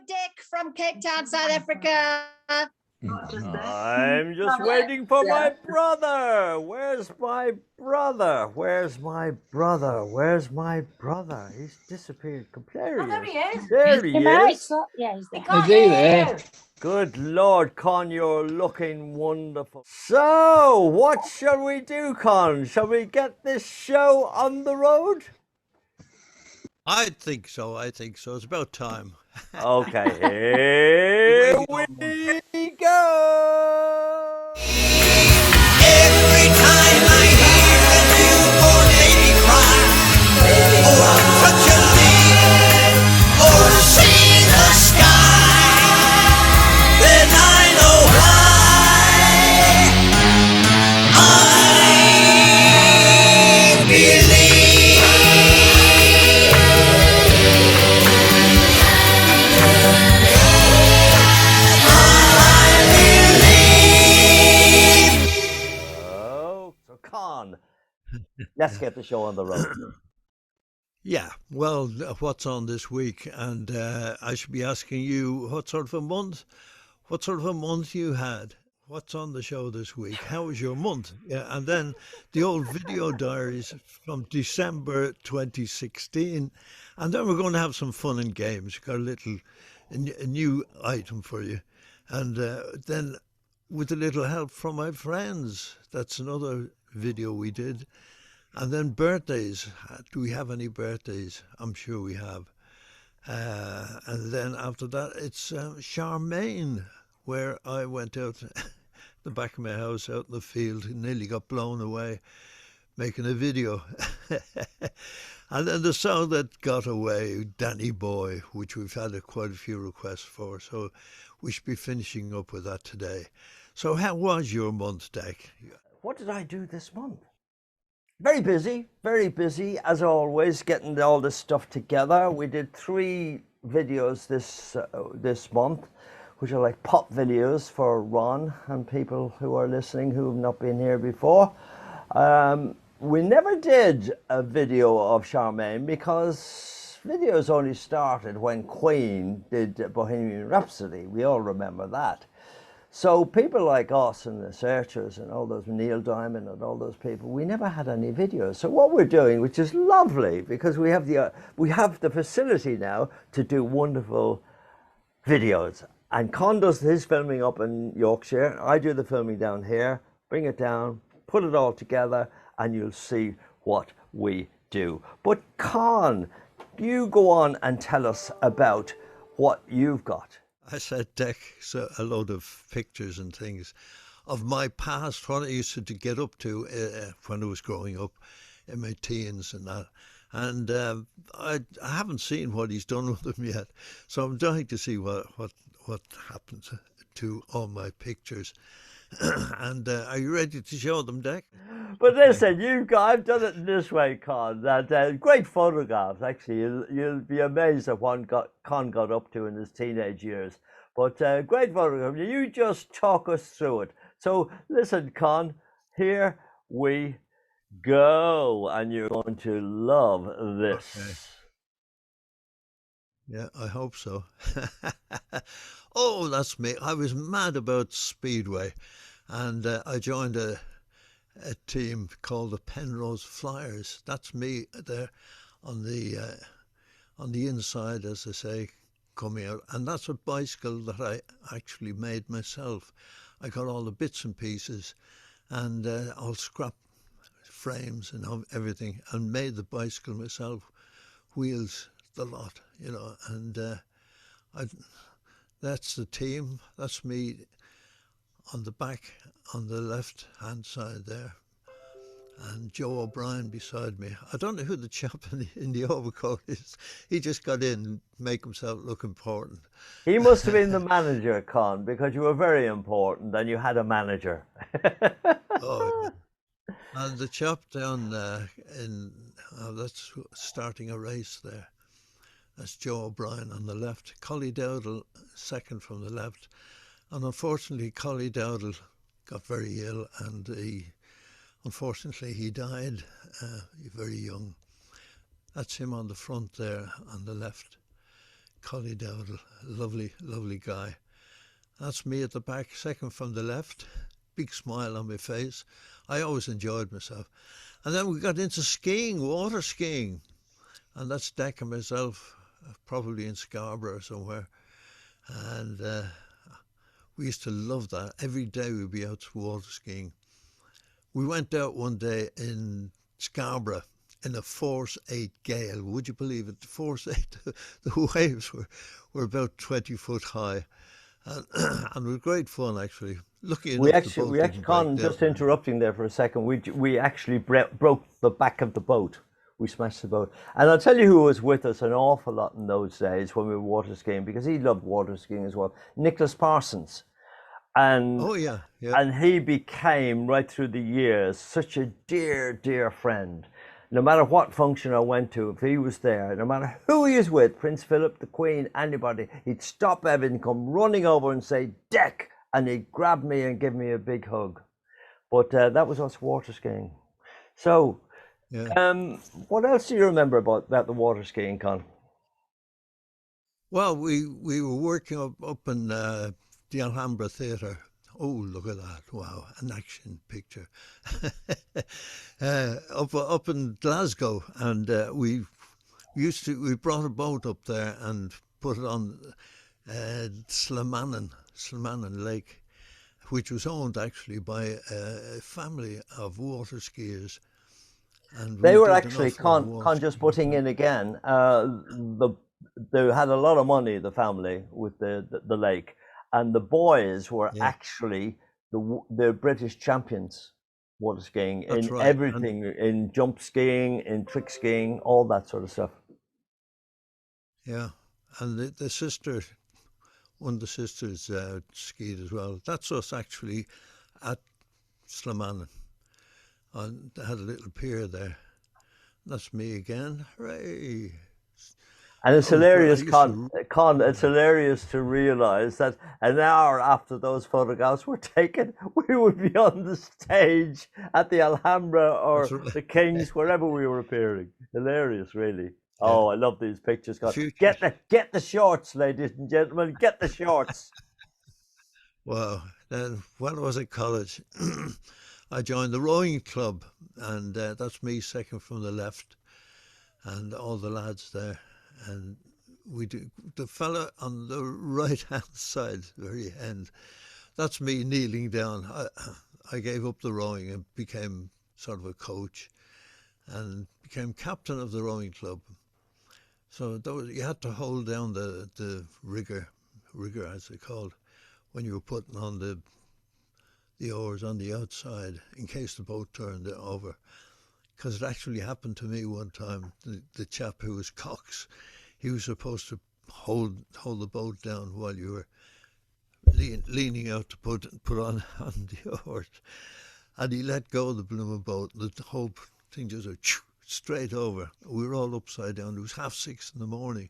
Dick from Cape Town, South Africa. I'm just waiting for my brother. Where's my brother? Where's my brother? Where's my brother? He's disappeared completely. There he is. There he is. Yeah, he's there. Is he there? Good Lord, Con, you're looking wonderful. So, what shall we do, Con? Shall we get this show on the road? I think so. It's about time. Okay, here we go. Every time I hear a newborn baby cry, or touch a leaf, or see the sky, then I know why I believe. Con, let's get the show on the road. Yeah, well, what's on this week? And I should be asking you what sort of a month you had. What's on the show this week? How was your month? Yeah, and then the old video diaries from December 2016. And then we're going to have some fun and games. Got a new item for you. And then with a little help from my friends, that's another video we did. And then birthdays. Do we have any birthdays? I'm sure we have. And then after that, it's Charmaine, where I went out the back of my house out in the field and nearly got blown away making a video. And then the song that got away, Danny Boy, which we've had quite a few requests for. So we should be finishing up with that today. So how was your month, Dick? What did I do this month? Very busy, as always, getting all this stuff together. We did 3 videos this month, which are like pop videos for Ron and people who are listening who have not been here before. We never did a video of Charmaine because videos only started when Queen did Bohemian Rhapsody. We all remember that. So people like us and the Searchers and all those, Neil Diamond and all those people, we never had any videos. So what we're doing, which is lovely, because we have the facility now to do wonderful videos. And Con does his filming up in Yorkshire. I do the filming down here, bring it down, put it all together, and you'll see what we do. But Con, you go on and tell us about what you've got. I said, Dick, so a load of pictures and things of my past, what I used to get up to when I was growing up in my teens and that. And I haven't seen what he's done with them yet. So I'm dying to see what happened to all my pictures. And are you ready to show them, Dick? But listen, I've done it in this way, Con, that great photographs, actually. You'll be amazed at what Con got up to in his teenage years. But great photographs. You just talk us through it. So listen, Con, here we go. And you're going to love this. Okay. Yeah, I hope so. Oh, that's me. I was mad about Speedway. And I joined a team called the Penrose Flyers. That's me there on the inside, as I say, coming out. And that's a bicycle that I actually made myself. I got all the bits and pieces and all scrap frames and everything, and made the bicycle myself, wheels, the lot, and that's the team. That's me on the back, on the left hand side there, and Joe O'Brien beside me. I don't know who the chap in the overcoat is. He just got in, make himself look important. He must have been the manager, Con, because you were very important and you had a manager. Oh, yeah. And the chap down that's starting a race there. That's Joe O'Brien on the left. Collie Dowdle second from the left. And unfortunately, Collie Dowdle got very ill, and unfortunately he died very young. That's him on the front there, on the left. Collie Dowdle, lovely, lovely guy. That's me at the back, second from the left. Big smile on my face. I always enjoyed myself. And then we got into skiing, water skiing. And that's Deck and myself, probably in Scarborough somewhere. And we used to love that. Every day we'd be out water skiing. We went out one day in Scarborough in a force 8 gale. Would you believe it? The force 8, the waves were about 20 foot high. And, and it was great fun, actually. Lucky enough, Con, just interrupting there for a second, we actually broke the back of the boat. We smashed the boat. And I'll tell you who was with us an awful lot in those days when we were water skiing, because he loved water skiing as well. Nicholas Parsons. And, oh, yeah. And he became, right through the years, such a dear, dear friend. No matter what function I went to, if he was there, no matter who he was with, Prince Philip, the Queen, anybody, he'd stop everything, come running over and say, Deck, and he'd grab me and give me a big hug. But that was us water skiing. So, what else do you remember about the water skiing, Con? Well, we were working up in the Alhambra Theatre. Oh, look at that. Wow, an action picture. Up in Glasgow, and we brought a boat up there and put it on Slamanan Lake, which was owned actually by a family of water skiers. And they were actually, Con, just putting in again, they had a lot of money, the family, with the lake. And the boys were actually the British champions water skiing. That's in everything, in jump skiing, in trick skiing, all that sort of stuff. Yeah, and the sister, one of the sisters skied as well. That's us actually at Slamanan. And they had a little pier there. That's me again. Hooray! And it's hilarious, Con, it's hilarious to realise that an hour after those photographs were taken, we would be on the stage at the Alhambra or the King's, wherever we were appearing. Hilarious, really. Yeah. Oh, I love these pictures, Con. Get the shorts, ladies and gentlemen, get the shorts. Well, then when I was at college, I joined the rowing club, and that's me second from the left, and all the lads there. And we do the fella on the right hand side, very end. That's me kneeling down. I gave up the rowing and became sort of a coach, and became captain of the rowing club. So you had to hold down the rigger as they called, when you were putting on the oars on the outside in case the boat turned over. Because it actually happened to me one time. The chap who was Cox, he was supposed to hold the boat down while you were leaning out to put on the oars, and he let go of the blooming boat. The whole thing just went straight over. We were all upside down. It was 6:30 in the morning,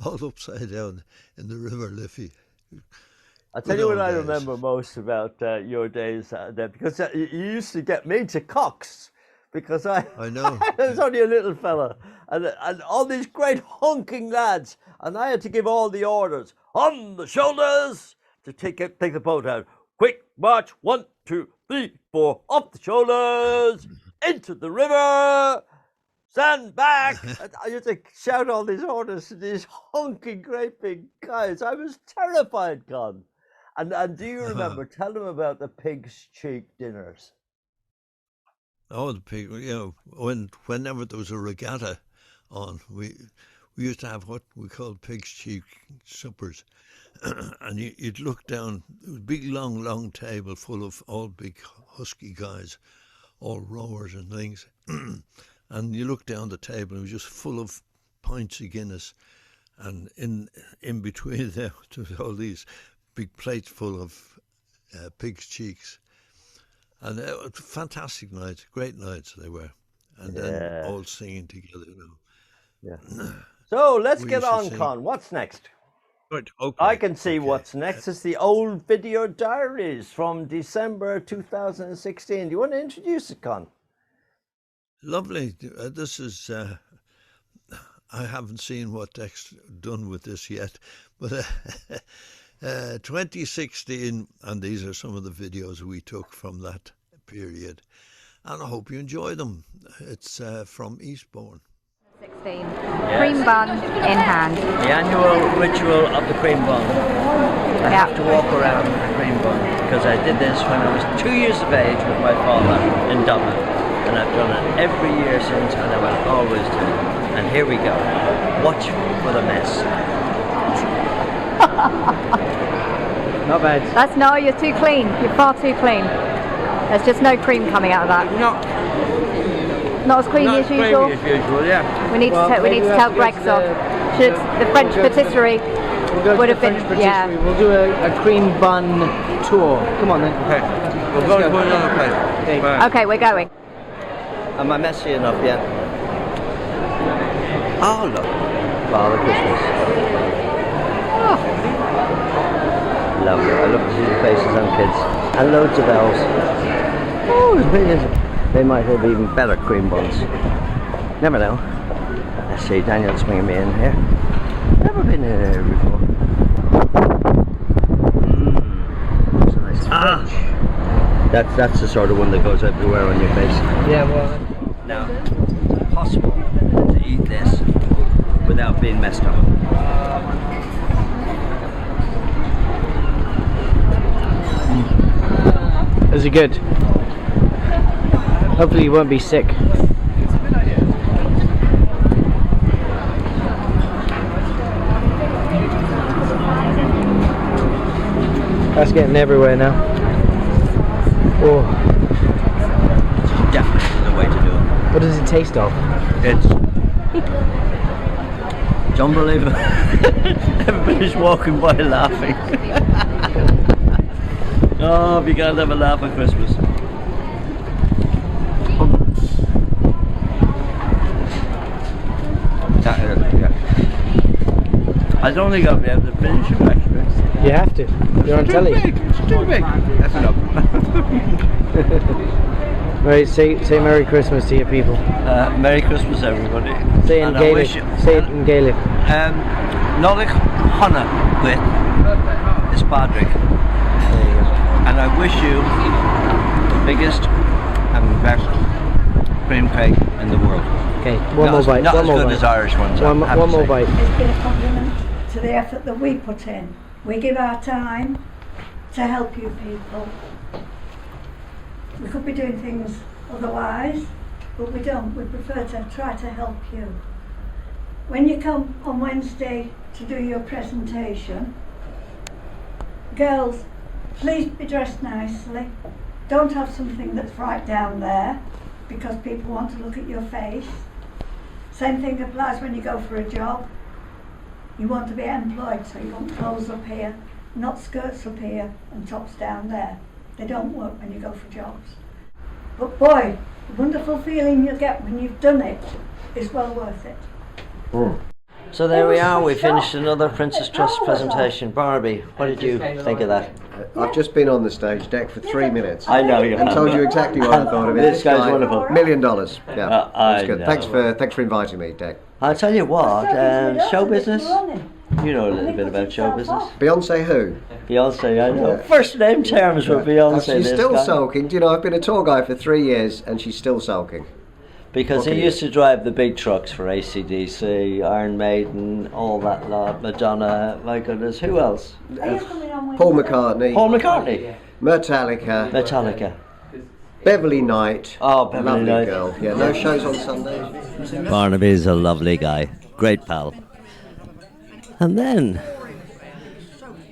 all upside down in the River Liffey. I'll tell you what I remember most about your days there, because you used to get me to Cox. Because I know I was only a little fella, and all these great honking lads, and I had to give all the orders on the shoulders to take the boat out. Quick march, 1, 2, 3, 4, off the shoulders, into the river, stand back. I used to shout all these orders to these honking great big guys. I was terrified, Con. And do you remember? Tell them about the pig's cheek dinners. Oh, the pig! Whenever there was a regatta on, we used to have what we called pig's cheek suppers, and you'd look down. It was a big, long table full of all big husky guys, all rowers and things, and you look down the table. It was just full of pints of Guinness, and in between them, all these big plates full of pig's cheeks. And fantastic nights, great nights they were, and then all singing together. Yeah. So let's get on, Con. What's next? Right. Okay. I can see what's next. It's the old video diaries from December 2016. Do you want to introduce it, Con? Lovely. This is I haven't seen what Deck's done with this yet, but 2016, and these are some of the videos we took from that period, and I hope you enjoy them. It's from Eastbourne. 16. Cream bun in hand. The annual ritual of the cream bun. I have to walk around with the cream bun because I did this when I was 2 years of age with my father in Dublin, and I've done it every year since, and I will always do it. And here we go. Watch for the mess. Not bad. That's no, you're too clean. You're far too clean. There's just no cream coming out of that. Not as creamy as usual. Yeah. We need to tell Greg's off. Should the French patisserie would have been We'll do a cream bun tour. Come on then. Okay. We're going to another place. Okay. Okay, we're going. Am I messy enough yet? Oh look. Father Christmas. Oh. Lovely. I love to see the faces on kids. And loads of bells. Oh, they might have even better cream buns. Never know. Let's see, Daniel's bringing me in here. Never been in here before. It's a nice French. That's the sort of one that goes everywhere on your face. Yeah, well. Now, it's impossible to eat this without being messed up. Those are good. Hopefully you won't be sick. That's getting everywhere now. Oh. Definitely the way to do it. What does it taste of? It's unbelievable. Everybody's walking by laughing. Oh, you can't have a laugh at Christmas. I don't think I'll be able to finish it actually. You have to. You're on telly. It's too big. That's enough. Right, say Merry Christmas to your people. Merry Christmas, everybody. Say it in Gaelic. Say it in Gaelic. Nolik Hana with is Patrick. And I wish you the biggest and best cream cake in the world. Okay, one more bite. Not One as more good bite. as Irish ones. One more bite. It's been a compliment to the effort that we put in. We give our time to help you people. We could be doing things otherwise, but we don't. We prefer to try to help you. When you come on Wednesday to do your presentation, girls, please be dressed nicely. Don't have something that's right down there because people want to look at your face. Same thing applies when you go for a job. You want to be employed, so you want clothes up here, not skirts up here and tops down there. They don't work when you go for jobs. But boy, the wonderful feeling you get when you've done it is well worth it. So there we are, we finished another Princess Trust presentation. Barbie, what did you think of that? I've just been on the stage deck for 3 minutes. I know you and have. told you exactly what I thought of it. This guy's wonderful. $1 million. Yeah, I that's good. know. Thanks for inviting me, Deck. I'll tell you what, show business, you know a little bit about show business. Beyonce who? Beyonce, I know. First name terms with Beyonce. She's this still guy. sulking. Do you know, I've been a tour guide for 3 years and she's still sulking. Because he used to drive the big trucks for AC/DC, Iron Maiden, all that lot, Madonna, my goodness, who else? Paul McCartney. Paul McCartney. Metallica. Beverly Knight. Oh, Beverly lovely Knight. girl. Yeah, no shows on Sunday. Barnaby's a lovely guy, great pal. And then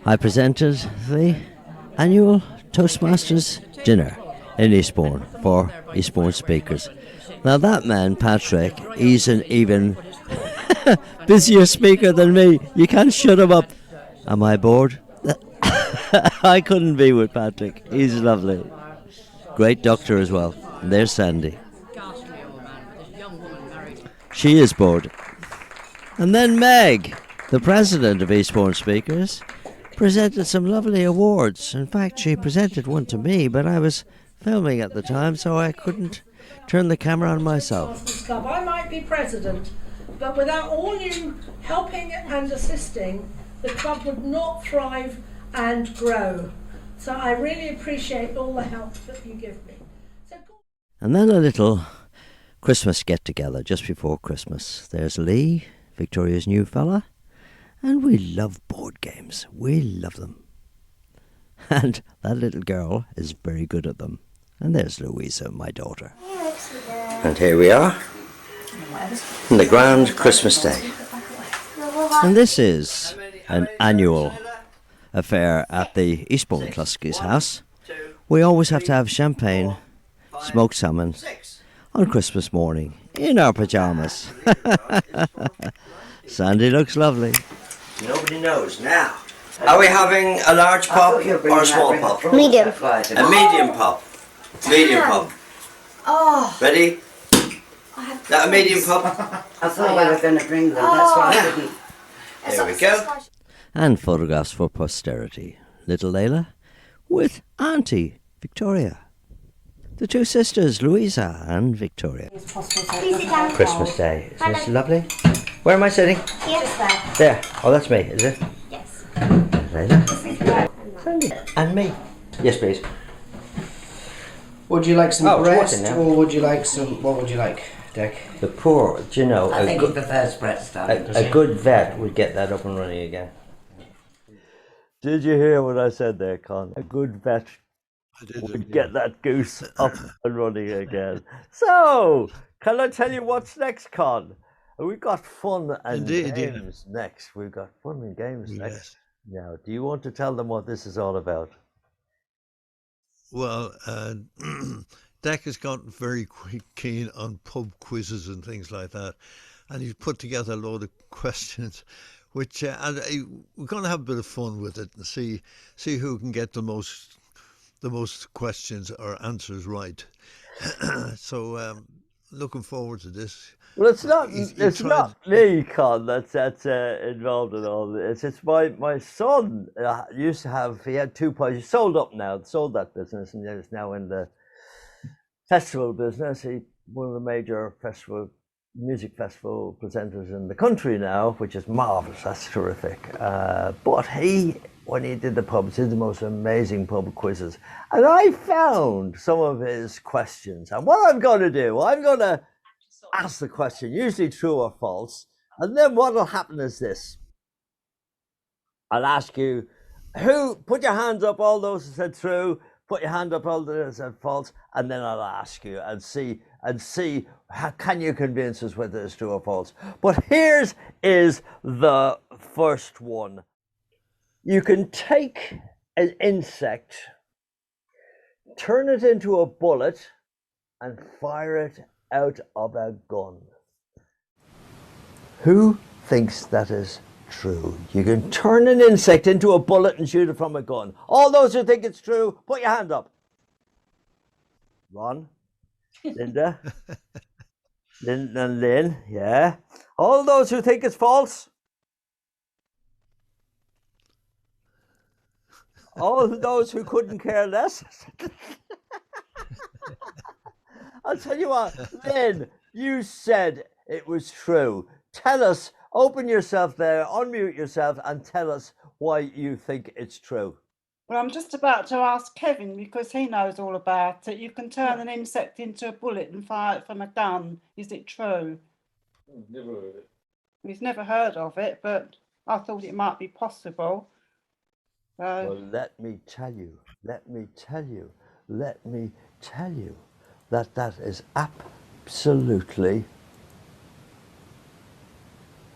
I presented the annual Toastmasters dinner in Eastbourne for Eastbourne speakers. Now that man, Patrick, he's an even busier speaker than me. You can't shut him up. Am I bored? I couldn't be with Patrick. He's lovely. Great doctor as well. And there's Sandy. She is bored. And then Meg, the president of Eastbourne Speakers, presented some lovely awards. In fact, she presented one to me, but I was filming at the time, so I couldn't turn the camera on myself. I might be president, But without all you helping and assisting, the club would not thrive and grow. So I really appreciate all the help that you give me. So, And then a little Christmas get-together just before Christmas. There's Lee, Victoria's new fella, and we love board games. We love them. And that little girl is very good at them. And there's Louisa, my daughter. And here we are, on the grand Christmas day. And this is an annual affair at the Eastbourne Kluski's house. We always have to have champagne, smoked salmon, on Christmas morning, in our pyjamas. Sandy looks lovely. Nobody knows now. Are we having a large pop or a small pop? Medium. A medium pop. Medium pop. Oh, Ready? That a medium pop? I thought you were going to bring them. That's why I didn't. There we go. And photographs for posterity. Little Layla with Auntie Victoria. The two sisters, Louisa and Victoria. Christmas Day. Isn't this lovely? Where am I sitting? Yes, There. Oh, that's me, is it? yes. Layla. Sandy. And me. Yes, please. Would you like some Oh, it's breast, working now. or would you like some? What would you like, Dick? The poor, do you know, I think he prefers breast. a good vet would get that up and running again. Did you hear what I said there, Con? A good vet would get that goose up and running again. So, can I tell you what's next, Con? We've got fun and Indeed, yeah. games next. We've got fun and games next. Yes. Now, do you want to tell them what this is all about? Well, Dak has gotten very keen on pub quizzes and things like that, and he's put together a load of questions, which we're going to have a bit of fun with it and see who can get the most questions or answers right. So, looking forward to this. Well, it's not. He's It's tried- not me, Con. That's involved in all this. It's my son. Used to have. He had two pubs. He sold up now. Sold that business, and he's now in the festival business. He one of the major music festival presenters in the country now, which is marvelous. That's terrific. But when he did the pubs, he did the most amazing pub quizzes, and I found some of his questions. And what I'm going to do, I'm going to ask the question, usually true or false, and then what will happen is this. I'll ask you, put your hands up, all those who said true, put your hand up, all those who said false, and then I'll ask you and see how can you convince us whether it's true or false. But here's is the first one. You can take an insect, turn it into a bullet, and fire it out of a gun. Who thinks that is true? You can turn an insect into a bullet and shoot it from a gun. All those who think it's true, put your hand up. Ron, Linda, Lynn, yeah. All those who think it's false. All those who couldn't care less. I'll tell you what, Lynn, you said it was true. Tell us, open yourself there, unmute yourself, and tell us why you think it's true. Well, I'm just about to ask Kevin because he knows all about it. You can turn an insect into a bullet and fire it from a gun. Is it true? Never heard of it. He's never heard of it, but I thought it might be possible. Well, let me tell you that is absolutely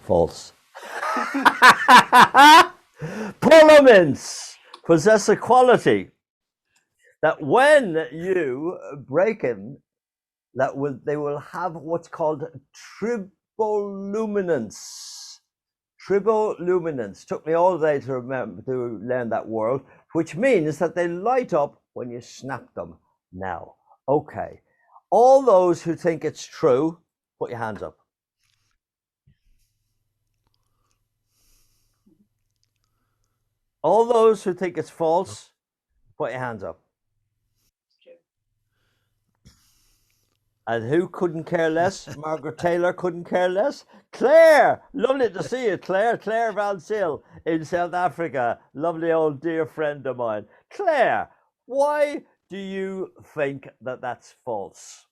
false. Parliaments possess a quality that when you break them, they will have what's called triboluminance. Triboluminance took me all day to learn that word, which means that they light up when you snap them. Now, okay, all those who think it's true, put your hands up. All those who think it's false, put your hands up. And who couldn't care less? Margaret Taylor couldn't care less. Claire, lovely to see you, Claire. Claire Van Sil in South Africa. Lovely old dear friend of mine. Claire, why do you think that that's false?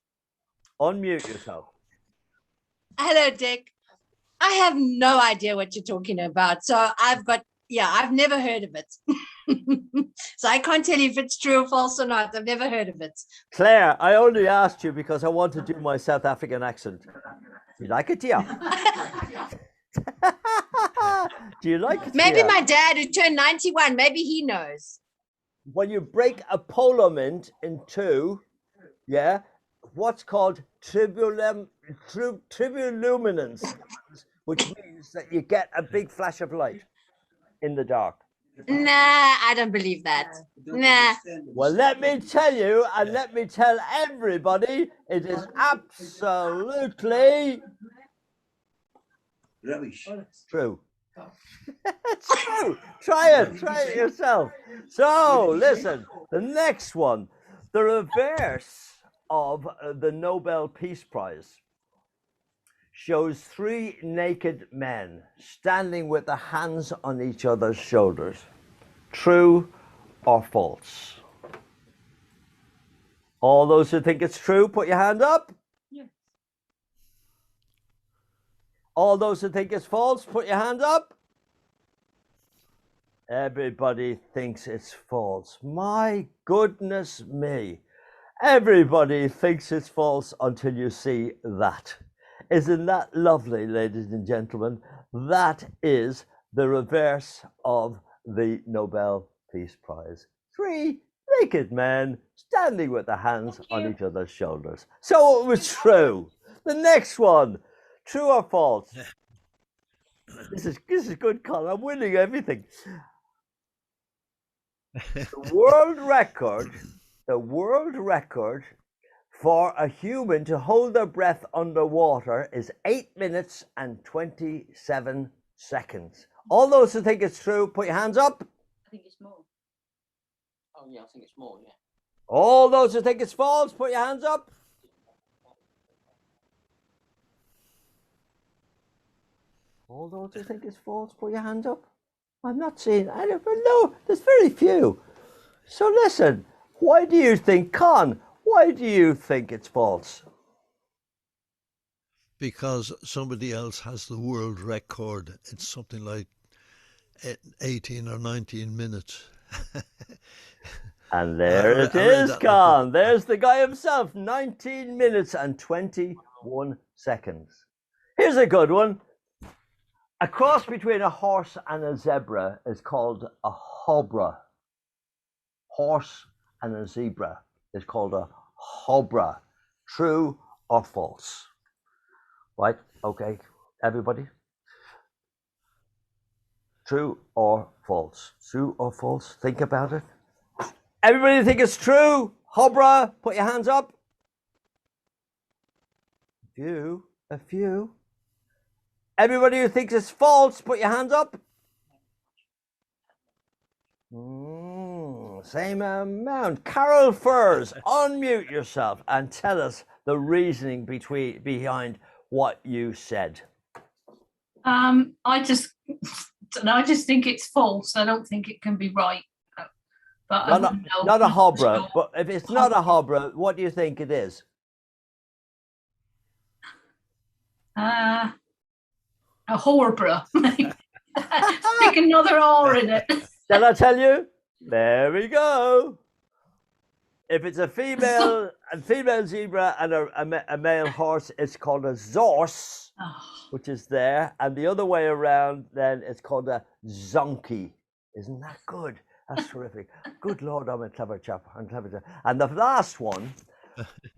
Unmute yourself. Hello, Dick. I have no idea what you're talking about. So I've never heard of it. So I can't tell you if it's true or false or not. I've never heard of it. Claire, I only asked you because I want to do my South African accent. You like it, yeah? Do you like it? Maybe yeah? my dad, who turned 91, maybe he knows. When you break a polo mint in two, yeah, what's called triboluminescence, which means that you get a big flash of light in the dark. Nah, I don't believe that. Nah. Well, let me tell you, and let me tell everybody, it is absolutely Rubbish. true. It's true. Try it yourself. So, listen, the next one, the reverse of the Nobel Peace Prize shows three naked men standing with their hands on each other's shoulders. True or false? All those who think it's true, put your hand up. Yes. All those who think it's false, put your hand up. Everybody thinks it's false. My goodness me. Everybody thinks it's false until you see that. Isn't that lovely, ladies and gentlemen? That is the reverse of the Nobel Peace Prize. Three naked men standing with their hands on each other's shoulders. So it was true. The next one, true or false? This is good, Colin. I'm winning everything. The world record for a human to hold their breath underwater is 8 minutes and 27 seconds. All those who think it's true, put your hands up. I think it's more. Oh yeah, I think it's more, yeah. All those who think it's false, put your hands up. All those who think it's false, put your hands up. I'm not seeing any, but no, there's very few. So listen, why do you think, Con, why do you think it's false? Because somebody else has the world record. It's something like 18 or 19 minutes. And there it is, Con. There's the guy himself, 19 minutes and 21 seconds. Here's a good one. A cross between a horse and a zebra is called a hobra. Horse and a zebra is called a hobra. True or false? Right, okay, everybody. True or false? True or false? Think about it. Everybody think it's true? Hobra, put your hands up. A few. Everybody who thinks it's false, put your hands up. Same amount. Carol Furs, unmute yourself and tell us the reasoning behind what you said. I just think it's false. I don't think it can be right. But not a hobra, but if it's not a hobra, what do you think it is? A horbra. Stick another R in it. Shall I tell you? There we go. If it's a female zebra and a male horse, it's called a zorse, which is there. And the other way around, then it's called a zonkey. Isn't that good? That's terrific. Good Lord, I'm a clever chap. And the last one,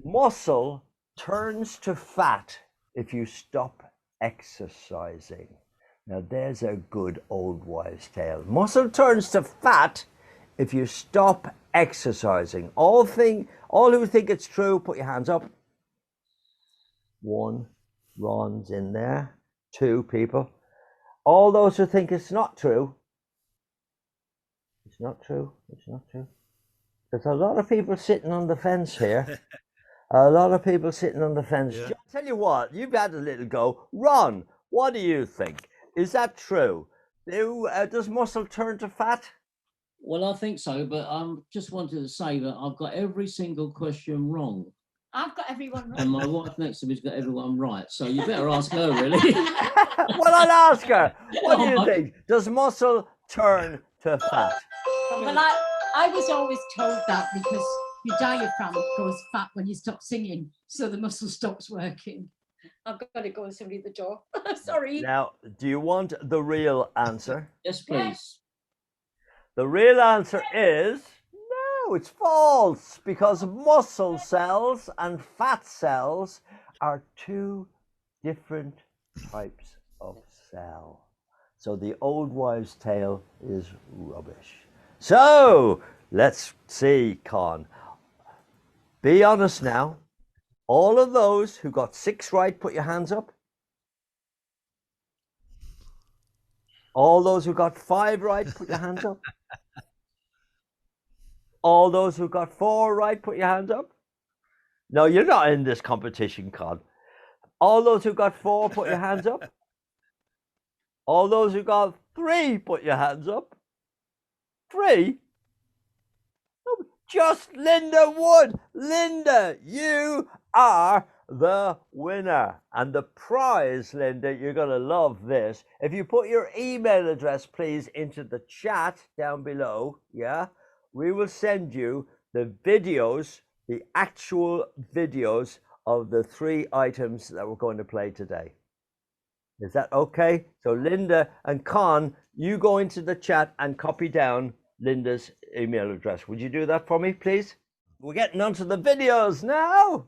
muscle turns to fat if you stop exercising. Now there's a good old wives' tale. Muscle turns to fat if you stop exercising. All who think it's true, put your hands up. One, Ron's in there. Two people. All those who think it's not true. It's not true. It's not true. There's a lot of people sitting on the fence here. A lot of people sitting on the fence. Yeah. I'll tell you what, you've had a little go. Ron, what do you think? Is that true? Does muscle turn to fat? Well, I think so, but I just wanted to say that I've got every single question wrong. I've got everyone And my wife next to me's got everyone right. So you better ask her, really. Well, I'll ask her. What do you think? Does muscle turn to fat? Well, I was always told that because your diaphragm goes fat when you stop singing, so the muscle stops working. I've got to go and somebody at the door. Sorry. Now, do you want the real answer? Yes, please. The real answer is no, it's false, because muscle cells and fat cells are two different types of cell. So the old wives' tale is rubbish. So let's see, Con. Be honest now. All of those who got 6 right, put your hands up. All those who got 5 right, put your hands up. All those who got 4 right, put your hands up. No, you're not in this competition, Con. All those who got 4, put your hands up. All those who got 3, put your hands up. 3? No, just Linda Wood. Linda, you are the winner. And the prize, Linda, you're going to love this. If you put your email address, please, into the chat down below, yeah, we will send you the videos, the actual videos of the 3 items that we're going to play today. Is that okay? So Linda and Con, you go into the chat and copy down Linda's email address. Would you do that for me, please? We're getting onto the videos now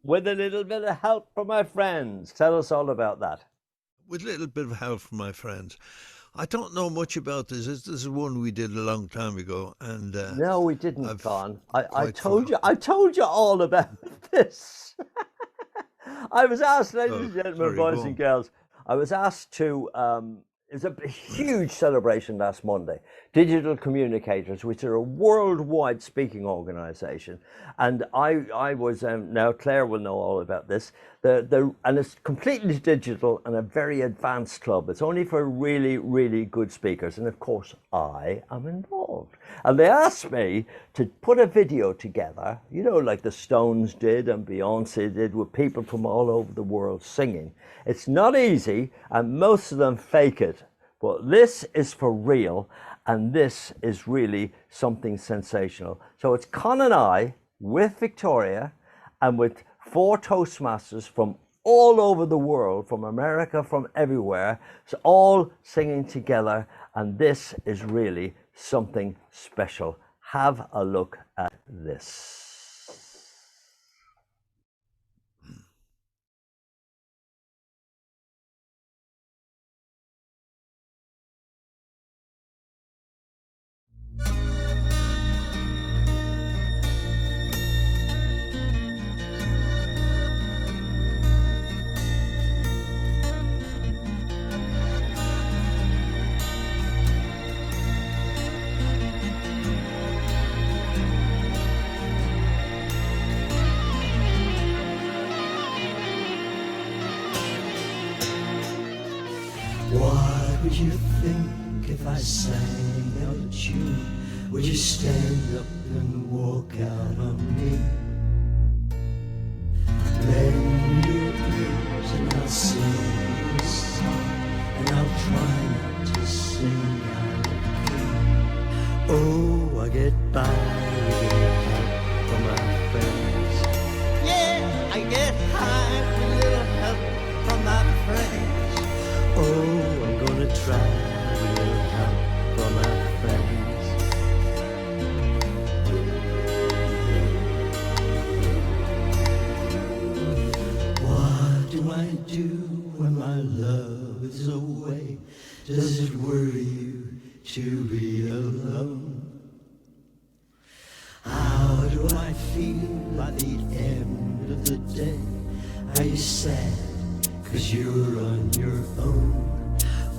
with a little bit of help from my friends. Tell us all about that. With a little bit of help from my friends. I don't know much about this. This is one we did a long time ago, and no, we didn't, Con. I told you all about this. I was asked, ladies and gentlemen, boys and girls, I was asked to, it's a huge celebration last Monday, Digital Communicators, which are a worldwide speaking organization. And I was, now Claire will know all about this, and it's completely digital and a very advanced club. It's only for really, really good speakers. And of course, I am involved. And they asked me to put a video together, you know, like the Stones did and Beyonce did, with people from all over the world singing. It's not easy, and most of them fake it. But this is for real, and this is really something sensational. So it's Con and I, with Victoria, and with 4 Toastmasters from all over the world, from America, from everywhere, so all singing together, and this is really something special. Have a look at this. What would you think if I sang out tune? Would you stand up and walk out on me? Lend your ears and I'll sing you a song, and I'll try not to sing out of key. Oh, I get by with a little help from my friends. Yeah, I get high with a little help from my friends. Oh, I'm gonna try a little help from my friends. What do I do when my love is away? Does it worry you to be alone? How do I feel by the end of the day? Are you sad 'cause you're on your own?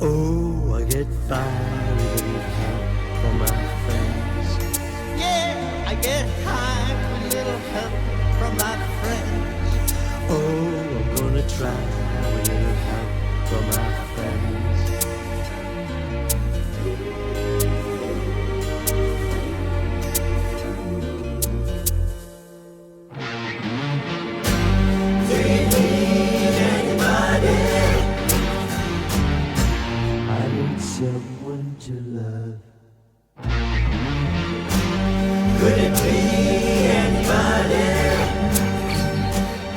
Oh, I get by with a little help from my friends. Yeah, I get high with a little help from for my friends. Oh, I'm gonna try a little help for my friends. Do you need anybody? I need someone to love. Could it be anybody?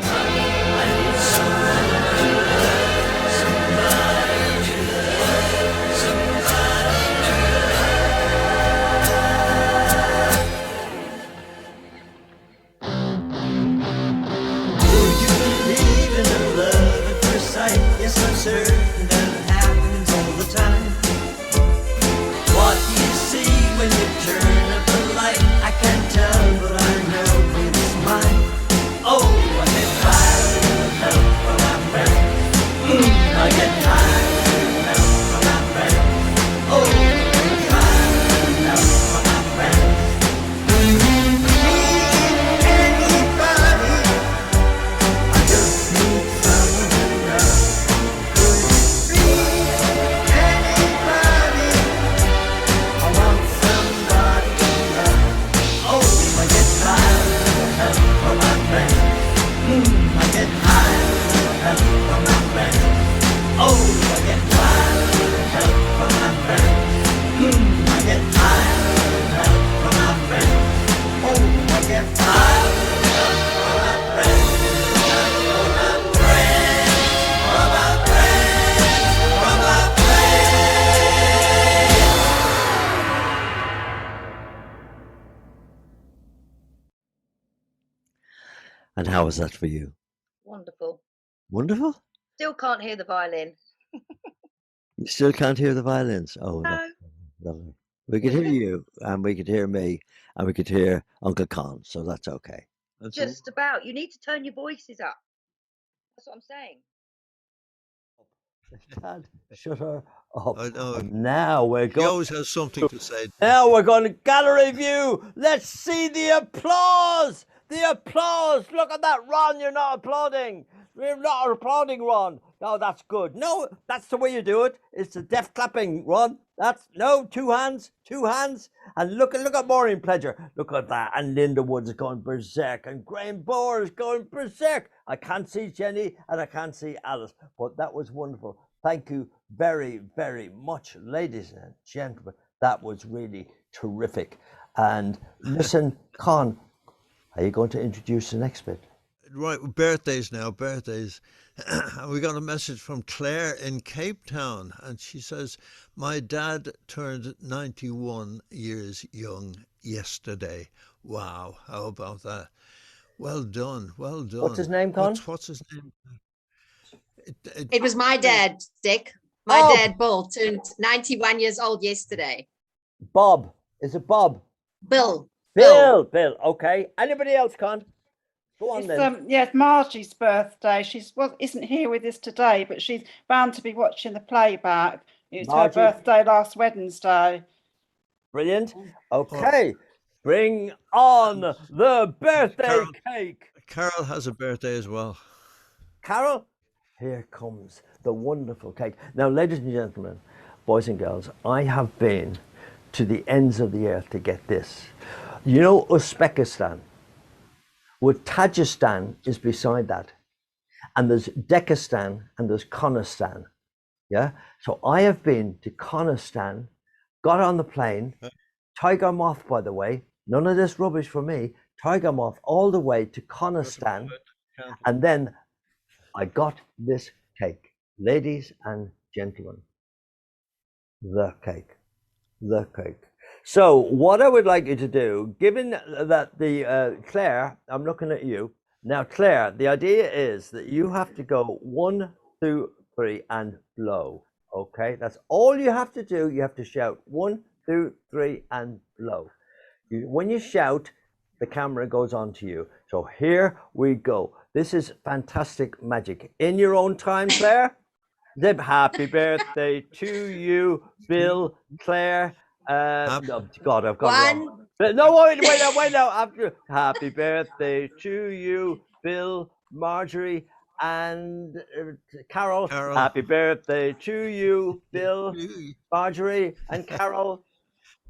I need someone to love, somebody to love, somebody to love. Would you believe in the love at first sight? Yes, I'm certain that it happens all the time. What do you see when you turn up the light? I can't tell, but I know it's mine. Oh, I get tired of help from my friends. I get tired of help from my friends. Oh, I get tired of help from my friends. Need anybody? I just need someone to love. Could it be anybody? I want somebody to love. Oh, I get tired of help from my friends. I get tired of help from my friends. Oh, I get tired of help from my friends. I get tired of help from my friends. Oh, I get tired of help from my friends. From my friends. From my friends. From my friends. And how was that for you? Wonderful. Wonderful? Still can't hear the violin. You still can't hear the violins? Oh, No. that's lovely. We could hear you, and we could hear me, and we could hear Uncle Con, so that's okay. That's all. Just about. You need to turn your voices up. That's what I'm saying. Dad, shut her up. I know. And now we're He going. always has something to say. Now we're going to gallery view. Let's see the applause. The applause. Look at that, Ron. You're not applauding. You're not applauding, Ron. No, that's good. No, that's the way you do it. It's the deaf clapping, Ron. That's no 2 hands, 2 hands. And look at Maureen Pledger. Look at that. And Linda Woods is going berserk. And Graham Bohr is going berserk. I can't see Jenny and I can't see Alice. But that was wonderful. Thank you very, very much, ladies and gentlemen. That was really terrific. And listen, Con, are you going to introduce the next bit? Right, birthdays now, birthdays. We got a message from Claire in Cape Town, and she says, my dad turned 91 years young yesterday. Wow, how about that? Well done, well done. What's his name, Con? What's his name? It was my dad, Dick. My dad, Bill, turned 91 years old yesterday. Bob. Is it Bob? Bill. Bill. Okay. Anybody else, Con? Go on It's, then. yeah, it's Margie's birthday. She's isn't here with us today, but she's bound to be watching the playback. It was Margie. her birthday last Wednesday. Brilliant. Okay. Bring on the birthday cake. Carol has a birthday as well. Carol, here comes the wonderful cake. Now, ladies and gentlemen, boys and girls, I have been to the ends of the earth to get this. You know Uzbekistan? Well, Tajikistan is beside that. And there's Dekistan and there's Konistan. Yeah? So I have been to Konistan, got on the plane, tiger moth, by the way, none of this rubbish for me, tiger moth all the way to Konistan. And then I got this cake. Ladies and gentlemen, the cake. So what I would like you to do, given that the Claire, I'm looking at you. Now, Claire, the idea is that you have to go 1, 2, 3 and blow. Okay, that's all you have to do. You have to shout 1, 2, 3 and blow. When you shout, the camera goes on to you. So here we go. This is fantastic magic. In your own time, Claire. Happy birthday to you, Bill, Claire. No, God, I've got One. wrong. No, wait now. After happy birthday to you, Bill, Marjorie, and Carol. Carol. Happy birthday to you, Bill, Marjorie, and Carol.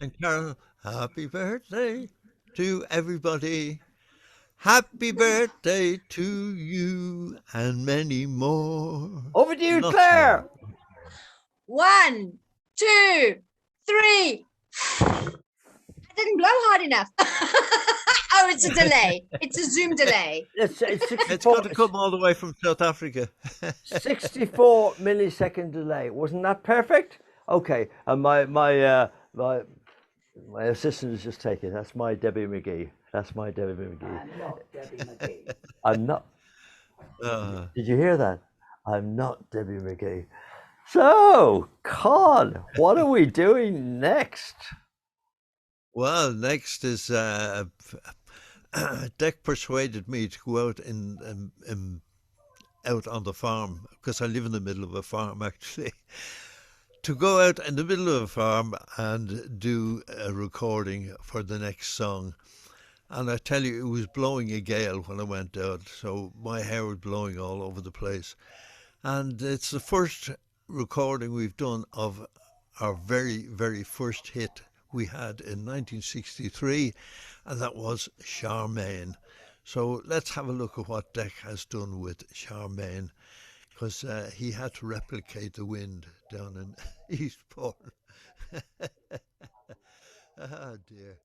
And Carol, happy birthday to everybody. Happy birthday to you and many more. Over to you, Lots Claire. more. 1, 2, 3. I didn't blow hard enough. Oh, it's a delay. It's a Zoom delay. It's 64, It's got to come all the way from South Africa. 64 millisecond delay. Wasn't that perfect? Okay, and my assistant is just taking. That's my Debbie McGee. That's my Debbie McGee. I'm not Debbie McGee. I'm not. Did you hear that? I'm not Debbie McGee. So, Con, what are we doing next? Well, next is Dick persuaded me to go out out on the farm, because I live in the middle of a farm actually. To go out in the middle of a farm and do a recording for the next song. And I tell you, it was blowing a gale when I went out, so my hair was blowing all over the place. And it's the first recording we've done of our very, very first hit we had in 1963, and that was Charmaine. So let's have a look at what Dick has done with Charmaine, because he had to replicate the wind down in Eastbourne. Oh dear.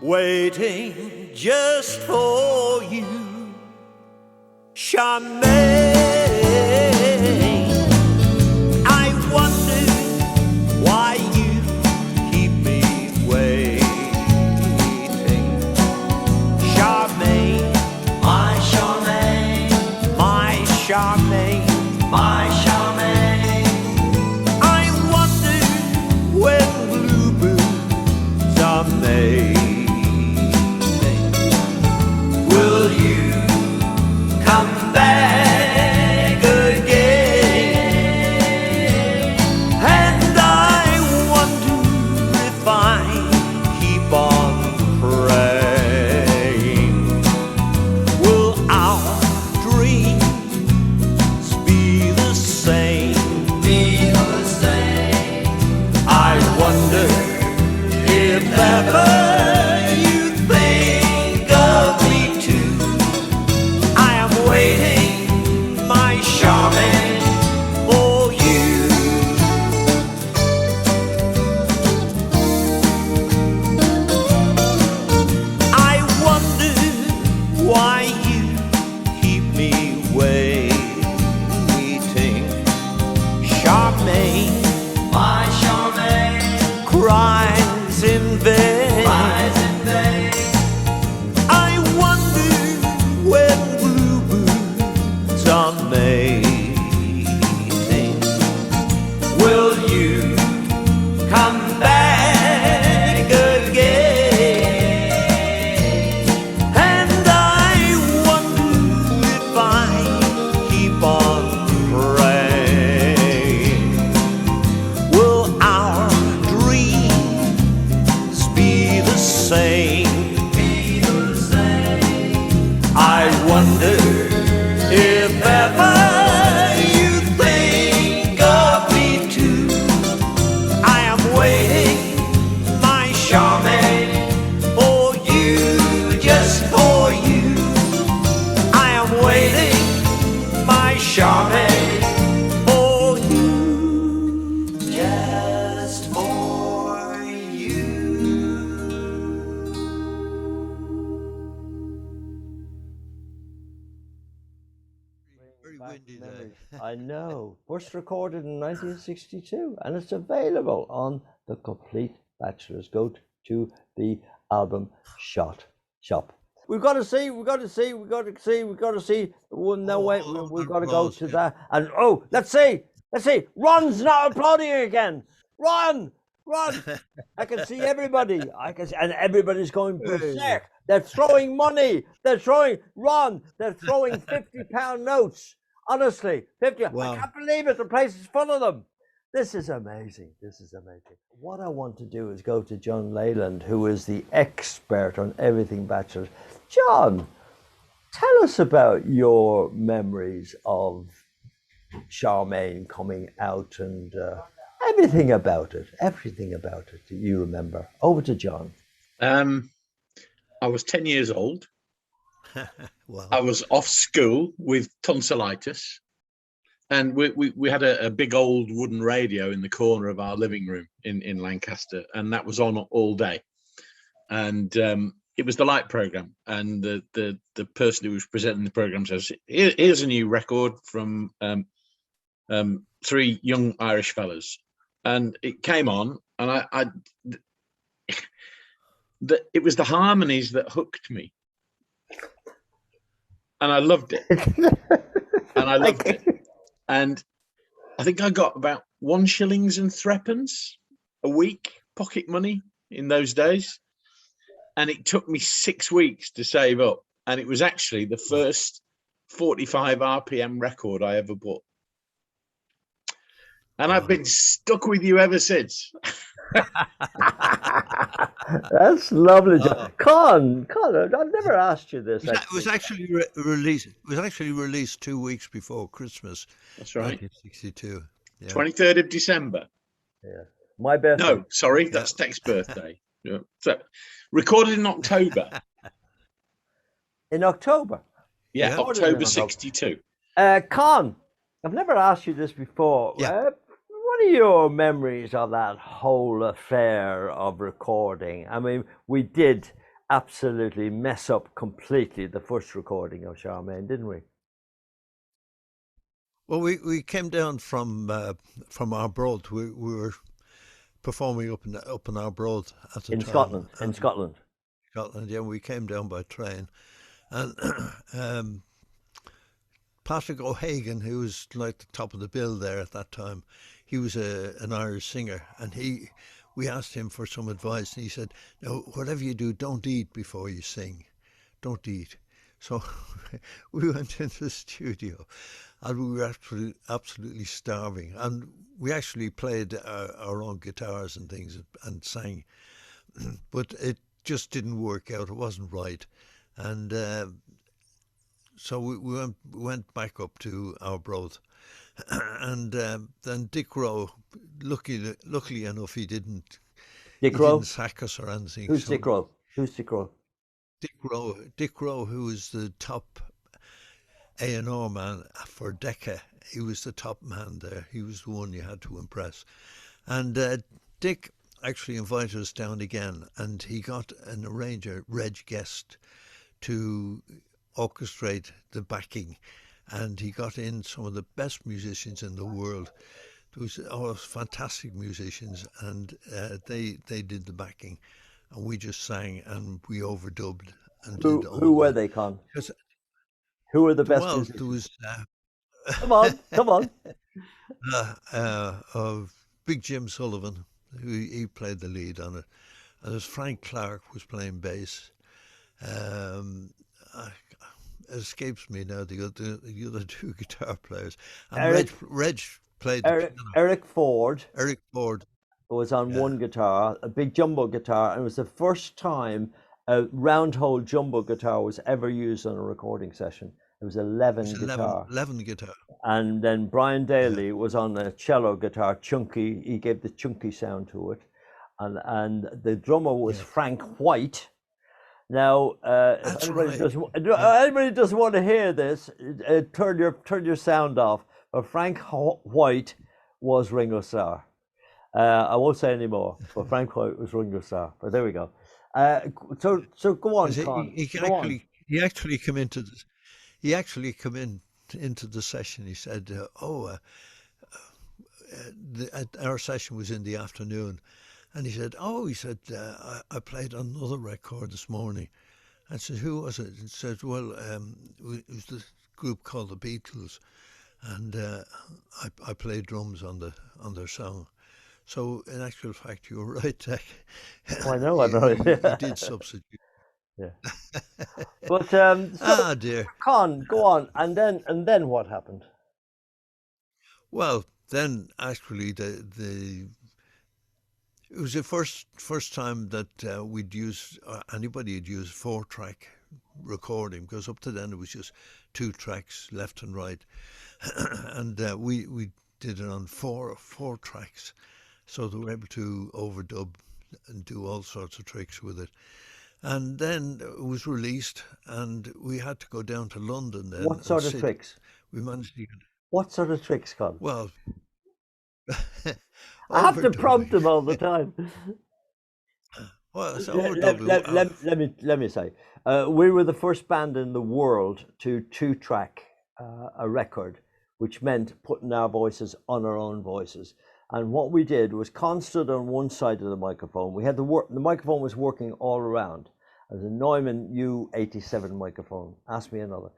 Waiting just for you, Charmaine. I wonder why you keep me waiting. Charmaine, my Charmaine, my Charmaine, my Charmaine. I wonder when bluebirds are made. Will you come back again? And I wonder if I keep on praying. Will our dreams be the same? Be the same. I wonder if ever I know. First recorded in 1962, and it's available on the Complete Bachelors. Go to the album shop. We've got to see. Well, no, wait, we've got to go to that. And oh, let's see. Ron's not applauding again. Ron. I can see everybody. And everybody's going berserk. They're throwing money. They're throwing £50 notes. Honestly, 50. Wow. I can't believe it. The place is full of them. This is amazing. This is amazing. What I want to do is go to John Leyland, who is the expert on everything Bachelors. John, tell us about your memories of Charmaine coming out and everything about it that you remember. Over to John. I was 10 years old. Wow. I was off school with tonsillitis. And we had a big old wooden radio in the corner of our living room in Lancaster, and that was on all day. And it was the Light programme, and the person who was presenting the programme says, "Here's a new record from 3 young Irish fellas," and it came on, and it was the harmonies that hooked me, and I loved it, and I loved it. And I think I got about 1 shillings and 3pence a week, pocket money in those days. And it took me 6 weeks to save up. And it was actually the first 45 RPM record I ever bought. And I've been stuck with you ever since. That's lovely. Con, I've never asked you this. It was actually released. It was actually released 2 weeks before Christmas. That's right. 1962. Yeah. 23rd of December. Yeah. My birthday. No, sorry, that's Tech's birthday. Yeah. So, recorded in October. In October? Yeah, October 62. Con, I've never asked you this before. Yeah. What are your memories of that whole affair of recording? I mean, we did absolutely mess up completely the first recording of Charmaine, didn't we? Well, we came down from Arbroath. We were performing up in Arbroath at the time. In Scotland. Scotland, yeah. We came down by train, and Patrick O'Hagan, who was like the top of the bill there at that time, he was an Irish singer, and we asked him for some advice, and he said, "No, whatever you do, don't eat before you sing. Don't eat." So we went into the studio, and we were absolutely starving, and we actually played our own guitars and things and sang, but it just didn't work out. It wasn't right, and so we went back up to Arbroath. And then Dick Rowe, luckily enough, he didn't sack us or anything. Who's Dick Rowe? Dick Rowe, who was the top A&R man for Decca. He was the top man there. He was the one you had to impress. And Dick actually invited us down again, and he got an arranger, Reg Guest, to orchestrate the backing. And he got in some of the best musicians in the world. There was all fantastic musicians, and they did the backing, and we just sang and we overdubbed. And who were they, Con? Who were the best musicians? There was come on. Big Jim Sullivan, he played the lead on it, and there's Frank Clark was playing bass. It escapes me now, the other 2 guitar players. And Reg played the piano. Eric Ford was on one guitar, a big jumbo guitar, and it was the first time a round hole jumbo guitar was ever used on a recording session. It was 11 guitar. 11 guitar. And then Brian Daly was on a cello guitar, chunky. He gave the chunky sound to it. And the drummer was Frank White. Now, if anybody doesn't want to hear this, turn your sound off. But Frank White was Ringo Starr. I won't say any more, but Frank White was Ringo Starr. But there we go. So go on, Con. He actually come into this. He actually come into the session. He said, our session was in the afternoon. And he said, I played on another record this morning. I said, who was it? He said, well, it was the group called the Beatles. And I played drums on their song. So in actual fact, you were right, Tech. I know. He did substitute. Yeah. But dear. Con, go on. And then what happened? Well, then actually it was the first time that we'd use anybody had used 4-track recording, because up to then it was just 2 tracks left and right, and we did it on four tracks, so they were able to overdub and do all sorts of tricks with it. And then it was released, and we had to go down to London then. What sort of tricks? We managed to get. What sort of tricks, Con? Well, I have to prompt them all the time. Well, it's let me say, we were the first band in the world to 2-track a record, which meant putting our voices on our own voices. And what we did was Con stood on one side of the microphone. We had the microphone was working all around. As a Neumann U87 microphone. Ask me another.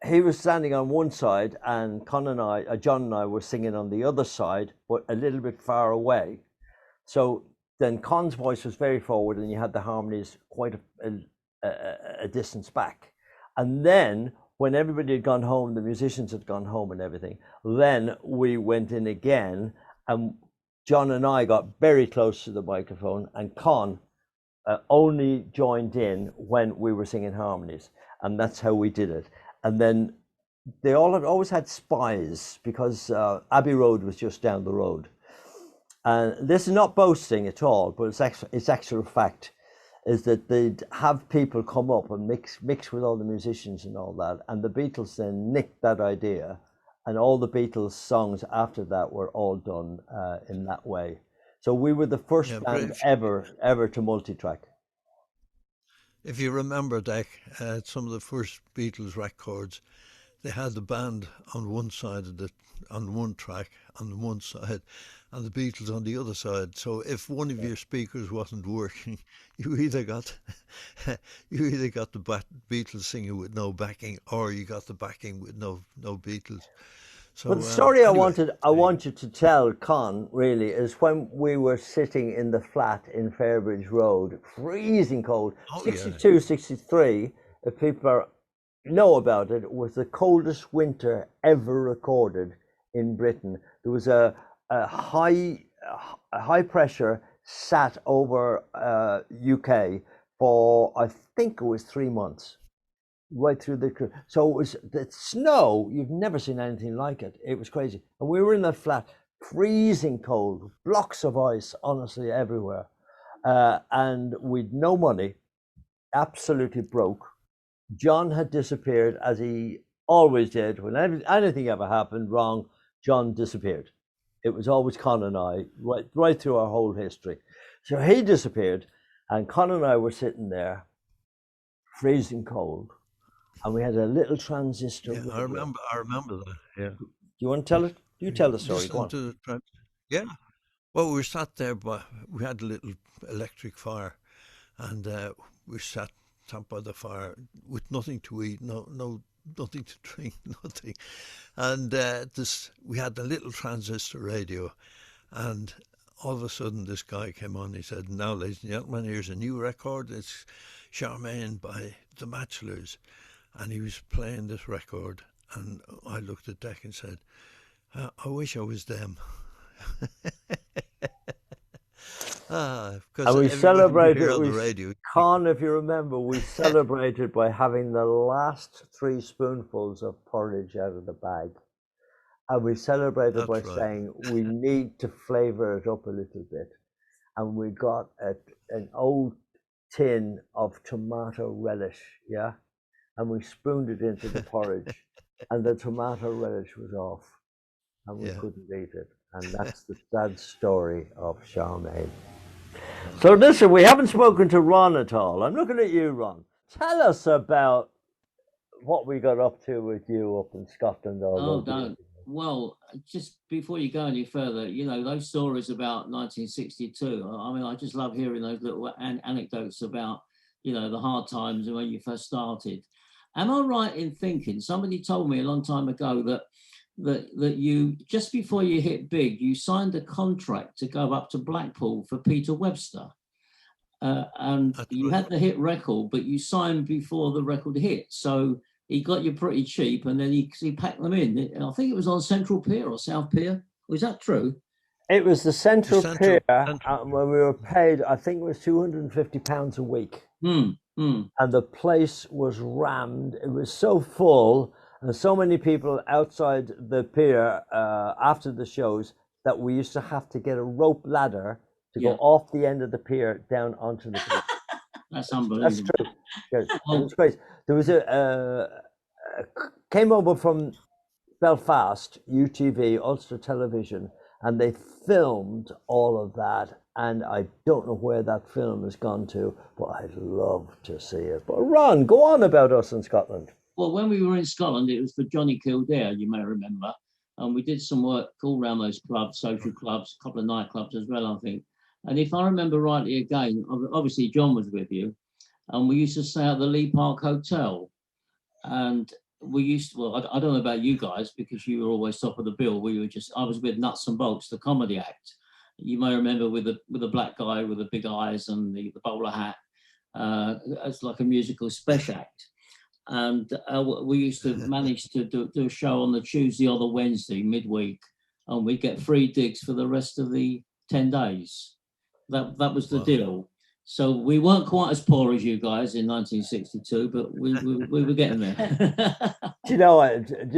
He was standing on one side, and John and I were singing on the other side, but a little bit far away. So then Con's voice was very forward, and you had the harmonies quite a distance back. And then when everybody had gone home, the musicians had gone home and everything, then we went in again, and John and I got very close to the microphone, and Con only joined in when we were singing harmonies, and that's how we did it. And then they always had spies, because Abbey Road was just down the road. And this is not boasting at all, but it's actual fact, is that they'd have people come up and mix with all the musicians and all that. And the Beatles then nicked that idea, and all the Beatles songs after that were all done in that way. So we were the first band ever to multi-track. If you remember, Dick, some of the first Beatles records, they had the band on one side on one track on one side, and the Beatles on the other side. So if one of your speakers wasn't working, you either got the Beatles singing with no backing, or you got the backing with no Beatles. So, but the story I wanted to tell, Con, really, is when we were sitting in the flat in Fairbridge Road, freezing cold, 62, 63, if people know about it, was the coldest winter ever recorded in Britain. There was a high pressure sat over UK for, I think it was 3 months. Right through so it was the snow. You've never seen anything like it. It was crazy, and we were in the flat, freezing cold, blocks of ice, honestly, everywhere, and we'd no money, absolutely broke. John had disappeared, as he always did. When anything ever happened wrong, John disappeared. It was always Con and I, right through our whole history. So he disappeared, and Con and I were sitting there, freezing cold. And we had a little transistor. Yeah, I remember that. Yeah. Do you want to tell it? You tell the story. Go on. Yeah. Well, we sat there, but we had a little electric fire, and we sat by the fire with nothing to eat, nothing to drink, nothing. And we had a little transistor radio, and all of a sudden this guy came on. He said, "Now, ladies and gentlemen, here's a new record. It's Charmaine by the Bachelors." And he was playing this record, and I looked at Dick and said, "I wish I was them." And we celebrated Con, if you remember, we celebrated by having the last 3 spoonfuls of porridge out of the bag. And we celebrated by saying we need to flavour it up a little bit. And we got an old tin of tomato relish, yeah? And we spooned it into the porridge, and the tomato relish was off, and we couldn't eat it. And that's the sad story of Charmaine. So listen, we haven't spoken to Ron at all. I'm looking at you, Ron. Tell us about what we got up to with you up in Scotland. Well, just before you go any further, those stories about 1962, I mean, I just love hearing those little anecdotes about, the hard times when you first started. Am I right in thinking, somebody told me a long time ago that you, just before you hit big, you signed a contract to go up to Blackpool for Peter Webster. And you had the hit record, but you signed before the record hit. So he got you pretty cheap, and then he packed them in. I think it was on Central Pier or South Pier. Was that true? It was the Central Central- Pier, Central when we were paid, I think it was £250 a week. And the place was rammed. It was so full, and so many people outside the pier after the shows that we used to have to get a rope ladder to go off the end of the pier down onto the pier. That's unbelievable. That's true. Yes, it was great. There was came over from Belfast, UTV, Ulster Television, and they filmed all of that. And I don't know where that film has gone to, but I'd love to see it. But Ron, go on about us in Scotland. Well, when we were in Scotland, it was for Johnny Kildare, you may remember. And we did some work all around those clubs, social clubs, a couple of nightclubs as well, I think. And if I remember rightly again, obviously John was with you, and we used to stay at the Lee Park Hotel. And we used to, well, I don't know about you guys, because you were always top of the bill. I was with Nuts and Bolts, the comedy act. You may remember with the black guy with the big eyes and the bowler hat. It's like a musical special act. And we used to manage to do a show on the Tuesday or the Wednesday midweek, and we'd get free digs for the rest of the 10 days. That was the deal. So we weren't quite as poor as you guys in 1962, but we were getting there. Do you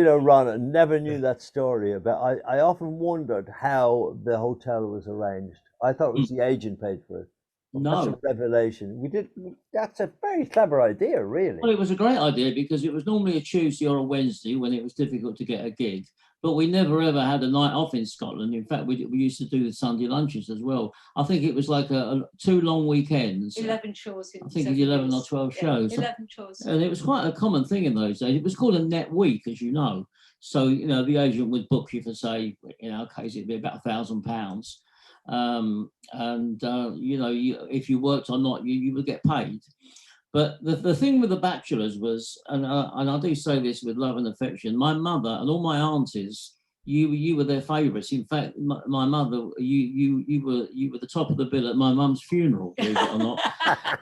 know, Ron, I never knew that story about. I often wondered how the hotel was arranged. I thought it was the agent paid for it. No. That's a revelation. That's a very clever idea, really. Well, it was a great idea because it was normally a Tuesday or a Wednesday when it was difficult to get a gig. But we never ever had a night off in Scotland. In fact, we used to do the Sunday lunches as well. I think it was like 2 long weekends. 11 shows. I think 11 or 12 shows. 11 shows. And it was quite a common thing in those days. It was called a net week, as you know. So, the agent would book you for, say, okay, it'd be about £1,000. If you worked or not, you would get paid. But the thing with the Bachelors was, and I do say this with love and affection, my mother and all my aunties, you were their favourites. In fact, my mother, you were the top of the bill at my mum's funeral, believe it or not.